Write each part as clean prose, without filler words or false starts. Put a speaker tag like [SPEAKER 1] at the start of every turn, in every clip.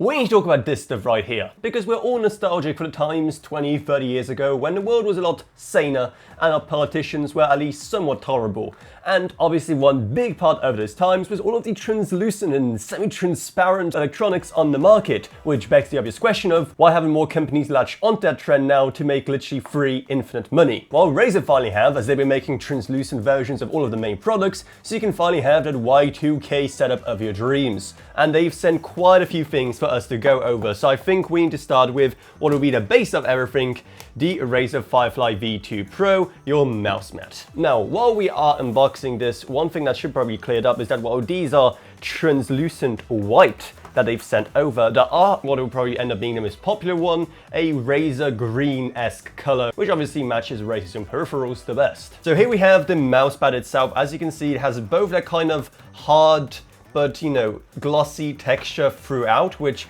[SPEAKER 1] We need to talk about this stuff right here, because we're all nostalgic for the times 20, 30 years ago when the world was a lot saner and our politicians were at least somewhat tolerable. And obviously one big part of those times was all of the translucent and semi-transparent electronics on the market, which begs the obvious question of why haven't more companies latched onto that trend now to make literally free infinite money? Well, Razer finally have, as they've been making translucent versions of all of the main products, so you can finally have that Y2K setup of your dreams. And they've sent quite a few things for us to go over, so I think we need to start with what will be the base of everything, the Razer Firefly V2 Pro, your mouse mat. Now, while we are unboxing this, one thing that should probably be cleared up is that while these are translucent white that they've sent over, there are what will probably end up being the most popular one, a Razer green-esque color, which obviously matches Razer's own peripherals the best. So here we have the mousepad itself. As you can see, it has both that kind of hard but, you know, glossy texture throughout, which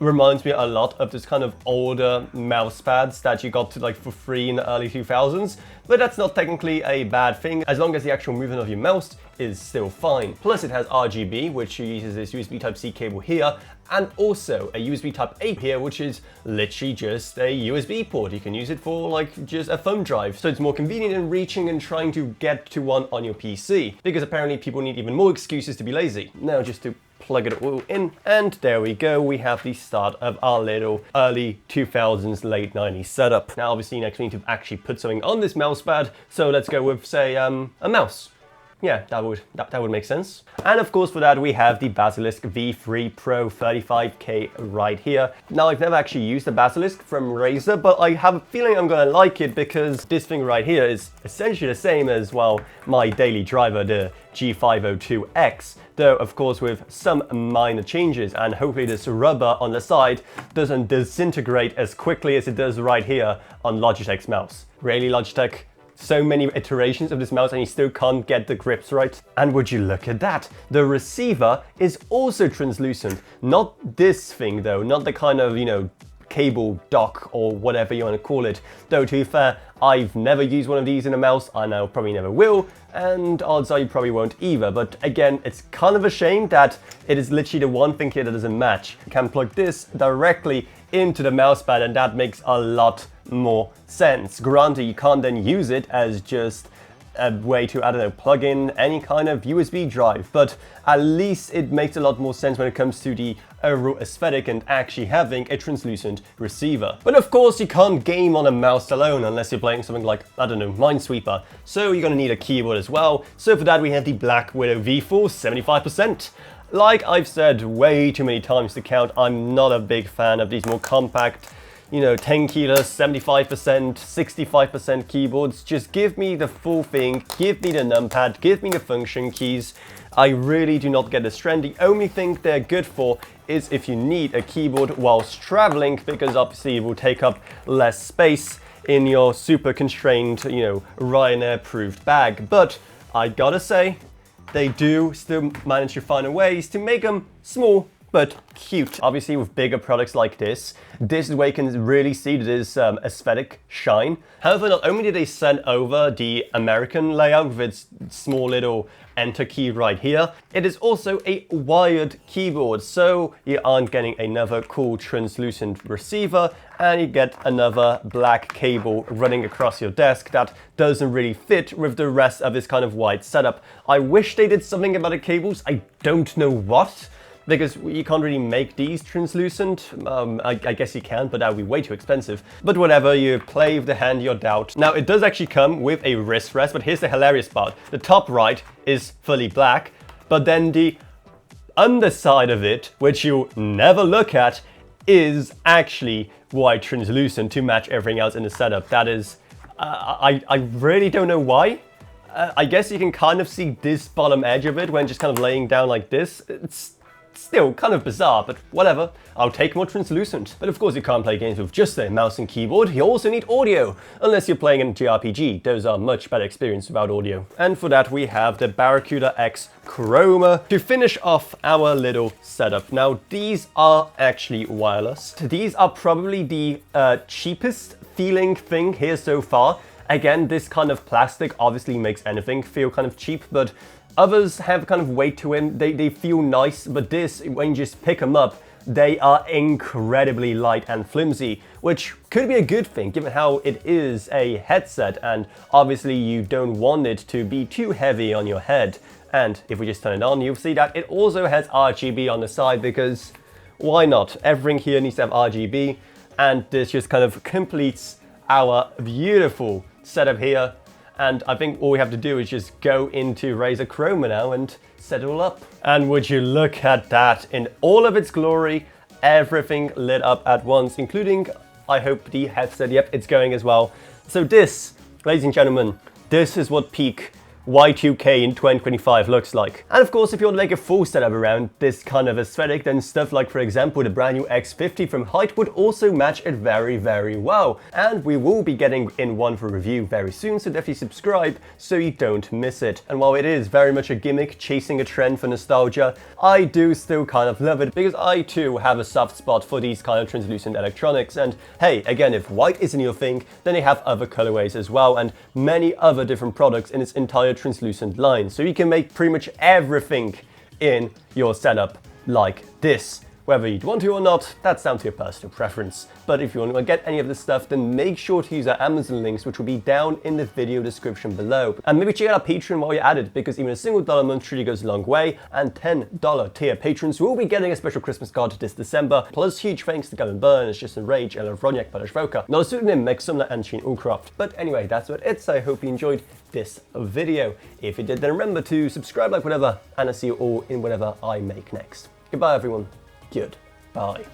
[SPEAKER 1] reminds me a lot of this kind of older mouse pads that you got to like for free in the early 2000s, but that's not technically a bad thing as long as the actual movement of your mouse is still fine. Plus it has RGB, which uses this USB Type-C cable here, and also a USB Type-A here, which is literally just a USB port. You can use it for like just a thumb drive, so it's more convenient in reaching and trying to get to one on your PC, because apparently people need even more excuses to be lazy. Now just to plug it all in, and there we go, we have the start of our little early 2000s, late 90s setup. Now obviously next we need to actually put something on this mouse pad, so let's go with, say, a mouse. Yeah, that would make sense. And of course for that we have the Basilisk V3 Pro 35K right here. Now I've never actually used the Basilisk from Razer, but I have a feeling I'm gonna like it because this thing right here is essentially the same as, well, my daily driver, the G502X, though of course with some minor changes, and hopefully this rubber on the side doesn't disintegrate as quickly as it does right here on Logitech's mouse. Really, Logitech? So many iterations of this mouse and you still can't get the grips right? And would you look at that, the receiver is also translucent. Not this thing though, not the kind of, you know, cable dock or whatever you want to call it. Though to be fair, I've never used one of these in a mouse, I now probably never will, and odds are you probably won't either. But again, it's kind of a shame that it is literally the one thing here that doesn't match. You can plug this directly into the mousepad and that makes a lot more sense. Granted, you can't then use it as just a way to, I don't know, plug in any kind of USB drive, but at least it makes a lot more sense when it comes to the overall aesthetic and actually having a translucent receiver. But of course you can't game on a mouse alone unless you're playing something like, I don't know, Minesweeper, so you're gonna need a keyboard as well. So for that we have the BlackWidow V4 75%. Like I've said way too many times to count, I'm not a big fan of these more compact, you know, 10 kilos, 75%, 65% keyboards. Just give me the full thing, give me the numpad, give me the function keys. I really do not get this trend. The only thing they're good for is if you need a keyboard whilst traveling, because obviously it will take up less space in your super constrained, you know, Ryanair-approved bag. But I gotta say, they do still manage to find ways to make them small but cute. Obviously with bigger products like this is where you can really see this aesthetic shine. However, not only did they send over the American layout with its small little enter key right here, it is also a wired keyboard, so you aren't getting another cool translucent receiver and you get another black cable running across your desk that doesn't really fit with the rest of this kind of wide setup. I wish they did something about the cables, I don't know what, because you can't really make these translucent. I guess you can, but that would be way too expensive. But whatever, you play with the hand you're dealt. Now it does actually come with a wrist rest, but here's the hilarious part. The top right is fully black, but then the underside of it, which you never look at, is actually white translucent to match everything else in the setup. That is, I really don't know why. I guess you can kind of see this bottom edge of it when just kind of laying down like this. It's still kind of bizarre, but whatever, I'll take more translucent. But of course you can't play games with just a mouse and keyboard, you also need audio, unless you're playing an JRPG, those are much better experience without audio. And for that we have the Barracuda X Chroma to finish off our little setup. Now these are actually wireless. These are probably the cheapest feeling thing here so far. Again, this kind of plastic obviously makes anything feel kind of cheap, but others have kind of weight to them, they feel nice, but this, when you just pick them up, they are incredibly light and flimsy, which could be a good thing given how it is a headset and obviously you don't want it to be too heavy on your head. And if we just turn it on, you'll see that it also has RGB on the side because why not? Everything here needs to have RGB, and this just kind of completes our beautiful setup here. And I think all we have to do is just go into Razer Chroma now and set it all up. And would you look at that in all of its glory, everything lit up at once, including, I hope, the headset. Yep, it's going as well. So this, ladies and gentlemen, this is what peak Y2K in 2025 looks like. And of course, if you want to make a full setup around this kind of aesthetic, then stuff like, for example, the brand new X50 from Height would also match it very, very well. And we will be getting in one for review very soon, so definitely subscribe so you don't miss it. And while it is very much a gimmick, chasing a trend for nostalgia, I do still kind of love it because I too have a soft spot for these kind of translucent electronics. And hey, again, if white isn't your thing, then they have other colorways as well and many other different products in its entire translucent line, so you can make pretty much everything in your setup like this. Whether you'd want to or not, that's down to your personal preference. But if you want to get any of this stuff, then make sure to use our Amazon links, which will be down in the video description below. And maybe check out our Patreon while you're at it, because even a single $1 month truly goes a long way, and $10 tier patrons will be getting a special Christmas card this December. Plus, huge thanks to Gavin Byrne, Justin Rage, Ella Vroniak, Badash Voka, Noah Pseudonym, Meg Sumner, and Sheen Ulcroft. But anyway, that's what it is. I hope you enjoyed this video. If you did, then remember to subscribe, like whatever, and I'll see you all in whatever I make next. Goodbye, everyone. Goodbye.